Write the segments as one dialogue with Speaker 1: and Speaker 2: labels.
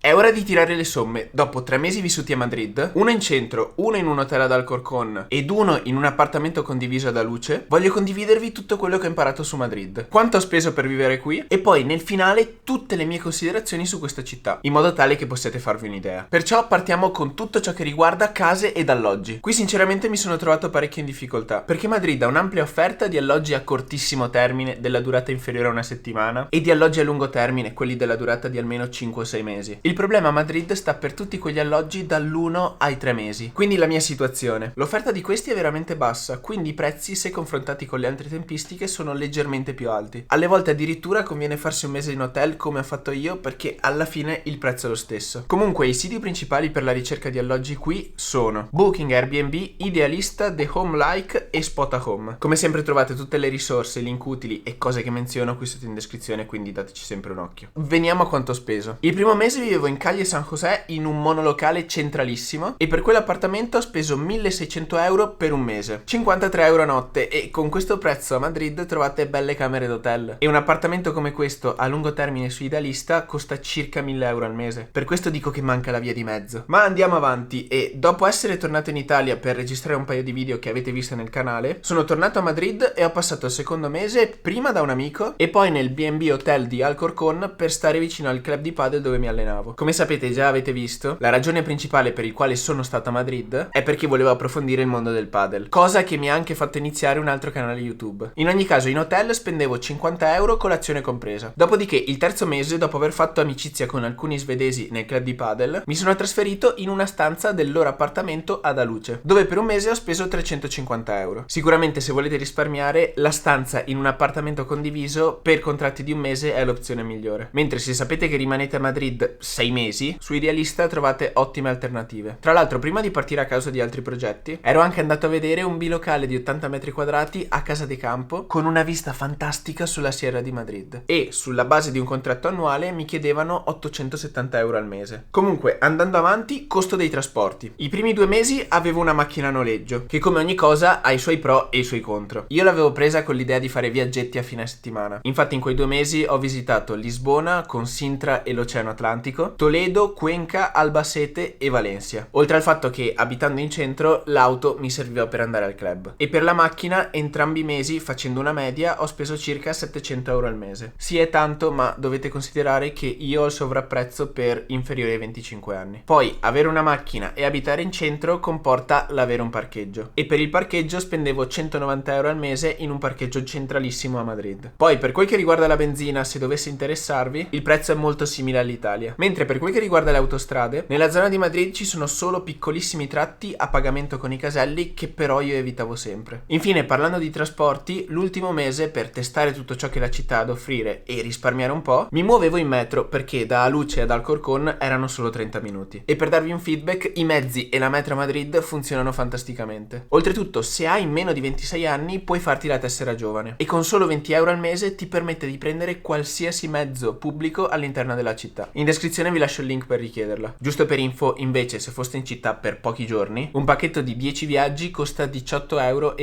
Speaker 1: È ora di tirare le somme. Dopo 3 mesi vissuti a Madrid, uno in centro, uno in un hotel ad Alcorcón ed uno in un appartamento condiviso ad Aluce, voglio condividervi tutto quello che ho imparato su Madrid, quanto ho speso per vivere qui e poi nel finale tutte le mie considerazioni su questa città, in modo tale che possiate farvi un'idea. Perciò partiamo con tutto ciò che riguarda case ed alloggi. Qui sinceramente mi sono trovato parecchio in difficoltà, perché Madrid ha un'ampia offerta di alloggi a cortissimo termine della durata inferiore a una settimana e di alloggi a lungo termine, quelli della durata di almeno 5 o 6 mesi. Il problema a Madrid sta per tutti quegli alloggi dall'1 ai 3 mesi. Quindi la mia situazione. L'offerta di questi è veramente bassa, quindi i prezzi, se confrontati con le altre tempistiche, sono leggermente più alti. Alle volte addirittura conviene farsi un mese in hotel come ho fatto io, perché alla fine il prezzo è lo stesso. Comunque i siti principali per la ricerca di alloggi qui sono Booking, Airbnb, Idealista, The Home Like e Spot Home. Come sempre trovate tutte le risorse, link utili e cose che menziono qui sotto in descrizione, quindi dateci sempre un occhio. Veniamo a quanto ho speso. Il primo mese vivevo in Calle San José in un monolocale centralissimo e per quell'appartamento ho speso 1600 euro per un mese, 53 euro a notte, e con questo prezzo a Madrid trovate belle camere d'hotel. E un appartamento come questo a lungo termine su Idealista costa circa 1000 euro al mese. Per questo dico che manca la via di mezzo. Ma andiamo avanti, e dopo essere tornato in Italia per registrare un paio di video che avete visto nel canale, sono tornato a Madrid e ho passato il secondo mese prima da un amico e poi nel B&B Hotel di Alcorcón per stare vicino al club di padel dove mi allenavo. Come sapete, già avete visto, la ragione principale per il quale sono stato a Madrid è perché volevo approfondire il mondo del padel, cosa che mi ha anche fatto iniziare un altro canale YouTube. In ogni caso in hotel spendevo 50 euro, colazione compresa. Dopodiché il terzo mese, dopo aver fatto amicizia con alcuni svedesi nel club di padel, mi sono trasferito in una stanza del loro appartamento ad Aluce, dove per un mese ho speso 350 euro. Sicuramente se volete risparmiare, la stanza in un appartamento condiviso per contratti di un mese è l'opzione migliore. Mentre se sapete che rimanete a Madrid 6 mesi, su Idealista trovate ottime alternative. Tra l'altro, prima di partire a causa di altri progetti, ero anche andato a vedere un bilocale di 80 metri quadrati a Casa de Campo con una vista fantastica sulla Sierra di Madrid, e sulla base di un contratto annuale mi chiedevano 870 euro al mese. Comunque, andando avanti, costo dei trasporti. I primi 2 mesi avevo una macchina a noleggio, che come ogni cosa ha i suoi pro e i suoi contro. Io l'avevo presa con l'idea di fare viaggetti a fine settimana. Infatti in quei 2 mesi ho visitato Lisbona con Sintra e l'Oceano Atlantico, Toledo, Cuenca, Albacete e Valencia. Oltre al fatto che, abitando in centro, l'auto mi serviva per andare al club. E per la macchina, entrambi i mesi, facendo una media, ho speso circa 700 euro al mese. Sì, è tanto, ma dovete considerare che io ho il sovrapprezzo per inferiori ai 25 anni. Poi, avere una macchina e abitare in centro comporta l'avere un parcheggio. E per il parcheggio spendevo 190 euro al mese in un parcheggio centralissimo a Madrid. Poi, per quel che riguarda la benzina, se dovesse interessarvi, il prezzo è molto simile all'Italia. Mentre per quel che riguarda le autostrade, nella zona di Madrid ci sono solo piccolissimi tratti a pagamento con i caselli che però io evitavo sempre. Infine, parlando di trasporti, l'ultimo mese, per testare tutto ciò che la città ha ad offrire e risparmiare un po', mi muovevo in metro perché da Aluce ad Alcorcón erano solo 30 minuti. E per darvi un feedback, i mezzi e la metro a Madrid funzionano fantasticamente. Oltretutto, se hai meno di 26 anni puoi farti la tessera giovane e con solo 20 euro al mese ti permette di prendere qualsiasi mezzo pubblico all'interno della città. In descrizione vi lascio il link per richiederla. Giusto per info, invece, se foste in città per pochi giorni, un pacchetto di 10 viaggi costa 18,30 euro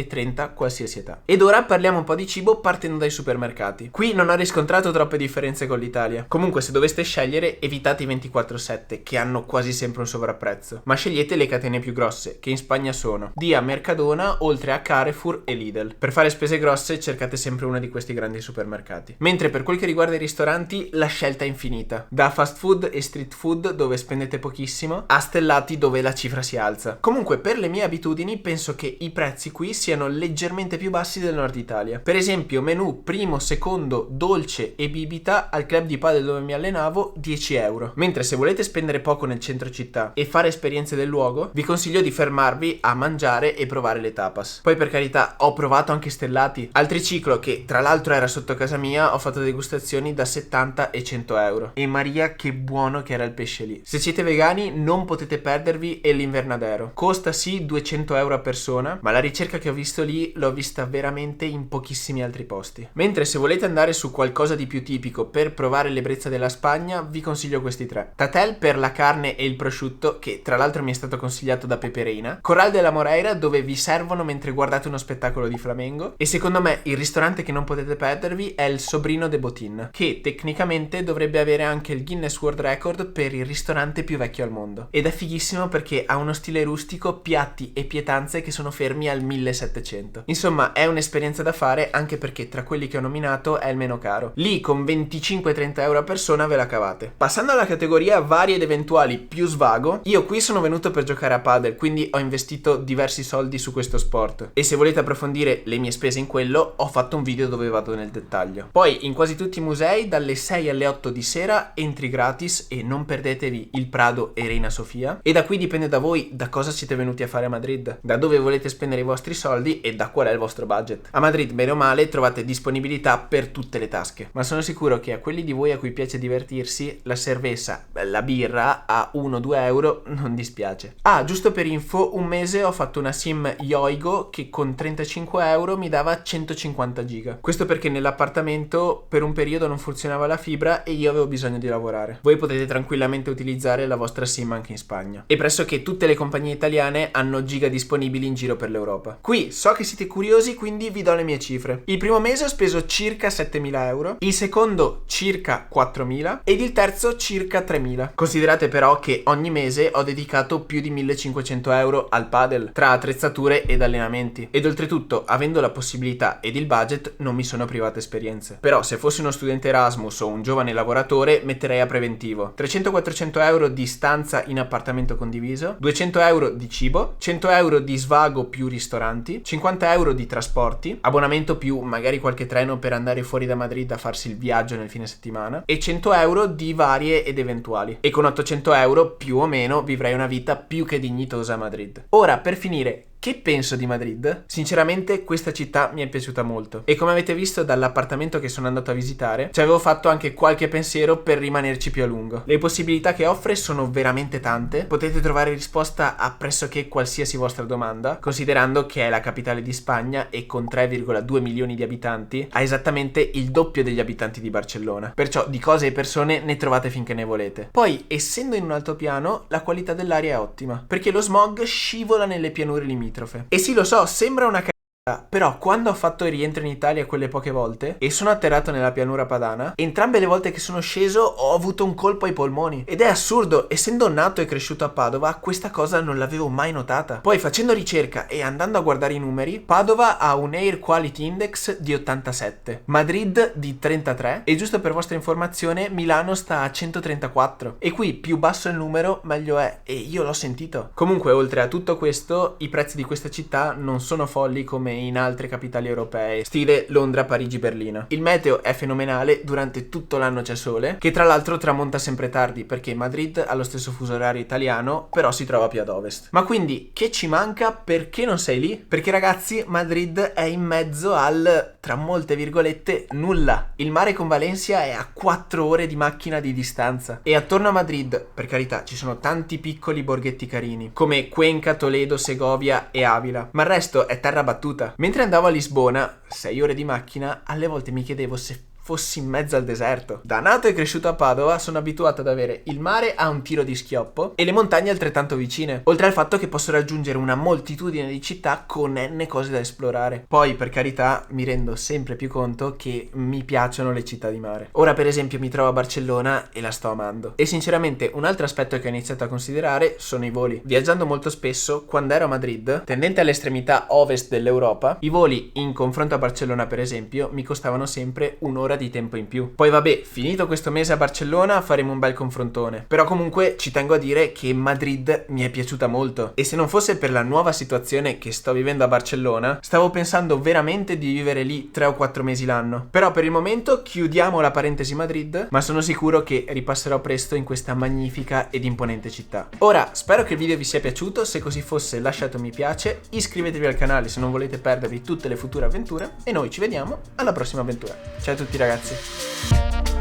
Speaker 1: qualsiasi età. Ed ora parliamo un po' di cibo partendo dai supermercati. Qui non ho riscontrato troppe differenze con l'Italia. Comunque, se doveste scegliere, evitate i 24/7 che hanno quasi sempre un sovrapprezzo, ma scegliete le catene più grosse, che in Spagna sono Dia, Mercadona, oltre a Carrefour e Lidl. Per fare spese grosse cercate sempre uno di questi grandi supermercati. Mentre per quel che riguarda i ristoranti, la scelta è infinita, da fast food e street food dove spendete pochissimo a stellati dove la cifra si alza. Comunque, per le mie abitudini penso che i prezzi qui siano leggermente più bassi del nord Italia. Per esempio, menù primo, secondo, dolce e bibita al club di padel dove mi allenavo 10 euro. Mentre se volete spendere poco nel centro città e fare esperienze del luogo, vi consiglio di fermarvi a mangiare e provare le tapas. Poi, per carità, ho provato anche stellati. Al Triciclo, che tra l'altro era sotto casa mia, ho fatto degustazioni da 70 e 100 euro. E Maria, che buono che era il pesce lì. Se siete vegani non potete perdervi El Invernadero. Costa sì 200 euro a persona, ma la ricerca che ho visto lì l'ho vista veramente in pochissimi altri posti. Mentre se volete andare su qualcosa di più tipico per provare l'ebbrezza della Spagna, vi consiglio questi 3. Tatel per la carne e il prosciutto, che tra l'altro mi è stato consigliato da Peperina. Corral de la Moreira, dove vi servono mentre guardate uno spettacolo di flamengo. E secondo me il ristorante che non potete perdervi è il Sobrino de Botín, che tecnicamente dovrebbe avere anche il Guinness World record per il ristorante più vecchio al mondo. Ed è fighissimo perché ha uno stile rustico, piatti e pietanze che sono fermi al 1700. Insomma, è un'esperienza da fare, anche perché tra quelli che ho nominato è il meno caro. Lì con 25-30 euro a persona ve la cavate. Passando alla categoria vari ed eventuali più svago, io qui sono venuto per giocare a padel, quindi ho investito diversi soldi su questo sport. E se volete approfondire le mie spese in quello, ho fatto un video dove vado nel dettaglio. Poi in quasi tutti i musei dalle 6 alle 8 di sera entri gratis e non perdetevi il Prado e Reina Sofia. E da qui dipende da voi da cosa siete venuti a fare a Madrid, da dove volete spendere i vostri soldi e da qual è il vostro budget. A Madrid, bene o male, trovate disponibilità per tutte le tasche, ma sono sicuro che a quelli di voi a cui piace divertirsi, la cerveza, la birra a 1-2 euro non dispiace. Ah, giusto per info, un mese ho fatto una sim Yoigo che con 35 euro mi dava 150 giga. Questo perché nell'appartamento per un periodo non funzionava la fibra e io avevo bisogno di lavorare. Voi potete tranquillamente utilizzare la vostra sim anche in Spagna. E pressoché tutte le compagnie italiane hanno giga disponibili in giro per l'Europa. Qui so che siete curiosi, quindi vi do le mie cifre. Il primo mese ho speso circa 7.000 euro, il secondo circa 4.000 ed il terzo circa 3.000. Considerate però che ogni mese ho dedicato più di 1.500 euro al padel, tra attrezzature ed allenamenti. Ed oltretutto, avendo la possibilità ed il budget, non mi sono privato esperienze. Però se fossi uno studente Erasmus o un giovane lavoratore, metterei a preventivo 300-400 euro di stanza in appartamento condiviso, 200 euro di cibo, 100 euro di svago più ristoranti, 50 euro di trasporti, abbonamento più magari qualche treno per andare fuori da Madrid a farsi il viaggio nel fine settimana, e 100 euro di varie ed eventuali. E con 800 euro più o meno vivrei una vita più che dignitosa a Madrid. Ora, per finire, che penso di Madrid? Sinceramente questa città mi è piaciuta molto e come avete visto dall'appartamento che sono andato a visitare ci avevo fatto anche qualche pensiero per rimanerci più a lungo. Le possibilità che offre sono veramente tante, potete trovare risposta a pressoché qualsiasi vostra domanda, considerando che è la capitale di Spagna e con 3,2 milioni di abitanti ha esattamente il doppio degli abitanti di Barcellona, perciò di cose e persone ne trovate finché ne volete. Poi, essendo in un altopiano, la qualità dell'aria è ottima perché lo smog scivola nelle pianure limitrofe. E sì, lo so, sembra una però quando ho fatto il rientro in Italia quelle poche volte e sono atterrato nella pianura padana, entrambe le volte che sono sceso ho avuto un colpo ai polmoni. Ed è assurdo, essendo nato e cresciuto a Padova, questa cosa non l'avevo mai notata. Poi facendo ricerca e andando a guardare i numeri, Padova ha un Air Quality Index di 87, Madrid di 33 e giusto per vostra informazione Milano sta a 134. E qui più basso il numero meglio è, e io l'ho sentito. Comunque oltre a tutto questo, i prezzi di questa città non sono folli come in altre capitali europee, stile Londra, Parigi, Berlino. Il meteo è fenomenale, durante tutto l'anno c'è sole, che tra l'altro tramonta sempre tardi perché Madrid ha lo stesso fuso orario italiano, però si trova più ad ovest. Ma quindi, che ci manca? Perché non sei lì? Perché ragazzi, Madrid è in mezzo al, tra molte virgolette, nulla. Il mare con Valencia è a 4 ore di macchina di distanza. E attorno a Madrid, per carità, ci sono tanti piccoli borghetti carini, come Cuenca, Toledo, Segovia e Avila, ma il resto è terra battuta. Mentre andavo a Lisbona, 6 ore di macchina, alle volte mi chiedevo se fossi in mezzo al deserto. Da nato e cresciuto a Padova sono abituato ad avere il mare a un tiro di schioppo e le montagne altrettanto vicine, oltre al fatto che posso raggiungere una moltitudine di città con n cose da esplorare. Poi per carità mi rendo sempre più conto che mi piacciono le città di mare. Ora per esempio mi trovo a Barcellona e la sto amando. E sinceramente un altro aspetto che ho iniziato a considerare sono i voli. Viaggiando molto spesso, quando ero a Madrid, tendente all'estremità ovest dell'Europa, i voli in confronto a Barcellona per esempio mi costavano sempre un'ora di tempo in più. Poi vabbè, finito questo mese a Barcellona faremo un bel confrontone, però comunque ci tengo a dire che Madrid mi è piaciuta molto e se non fosse per la nuova situazione che sto vivendo a Barcellona stavo pensando veramente di vivere lì 3 o 4 mesi l'anno. Però per il momento chiudiamo la parentesi Madrid, ma sono sicuro che ripasserò presto in questa magnifica ed imponente città. Ora spero che il video vi sia piaciuto, se così fosse lasciate un mi piace, iscrivetevi al canale se non volete perdervi tutte le future avventure e noi ci vediamo alla prossima avventura. Ciao a tutti ragazzi.